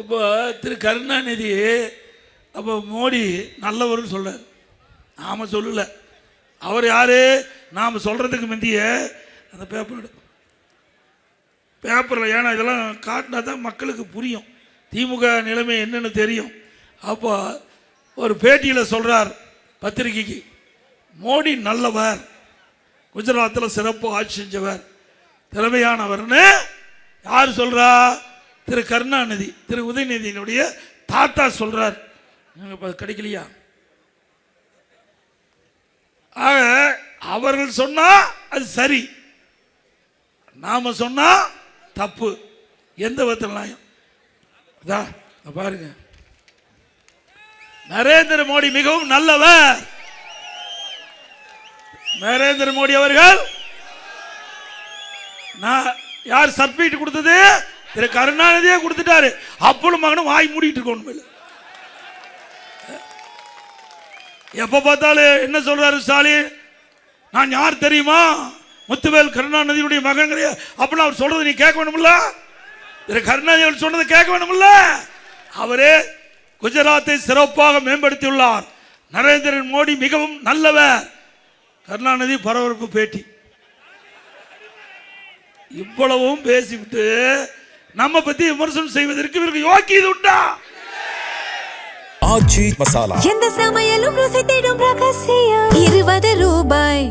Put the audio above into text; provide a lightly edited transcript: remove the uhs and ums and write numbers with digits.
இப்போ திரு கருணாநிதி அப்போ மோடி நல்லவர்னு சொல்றார். நாம் சொல்லலை. அவர் யாரு? நாம் சொல்கிறதுக்கு முந்திய அந்த பேப்பரில் ஏன்னா இதெல்லாம் காட்டினா தான் மக்களுக்கு புரியும், திமுக நிலைமை என்னன்னு தெரியும். அப்போ ஒரு பேட்டியில் சொல்கிறார் பத்திரிகைக்கு, மோடி நல்லவர், குஜராத்தில் சிறப்பு ஆட்சி செஞ்சவர், திறமையானவர்னு யார் சொல்கிறா? திரு கருணாநிதி, திரு உதயநிதியினுடைய தாத்தா சொல்கிறார். நீங்கள் கிடைக்கலையா? ஆக அவர்கள் சொன்னா அது சரி, நாம சொன்னா தப்பு. எந்த விதத்தில் பாருங்க, நரேந்திர மோடி மிகவும் நல்லவர். நரேந்திர மோடி அவர்கள் யார் சர்டிபிகேட் கொடுத்தது? திரு கருணாநிதியே கொடுத்துட்டாரு. அப்பளும் மகனும் வாய் மூடிட்டு இருக்கணும். எப்ப பார்த்தாலும் என்ன சொல்றாரு ஸ்டாலின்? நான் யார் தெரியுமா? முத்துவேல் கருணாநிதியுடைய மகன் கிடையாது. அப்ப அவர் சொல்றது நீ கேட்க வேணும்ல? திரு கருணாநிதி அவர் சொன்னதை கேட்க வேணும்ல? அவரே குஜராத்தை சிறப்பாக மேம்படுத்தியுள்ளார். நரேந்திர மோடி மிகவும் நல்லவர். கருணாநிதி பரபரப்பு பேட்டி. இவ்வளவும் பேசிவிட்டு நம்ம பத்தி விமர்சனம் செய்வதற்கு இவருக்கு யோக்கியது உண்டா? ஆச்சி மசாலா, எந்த சமையலும் ருசி தேடும் ரகசியம். 20 ரூபாய்.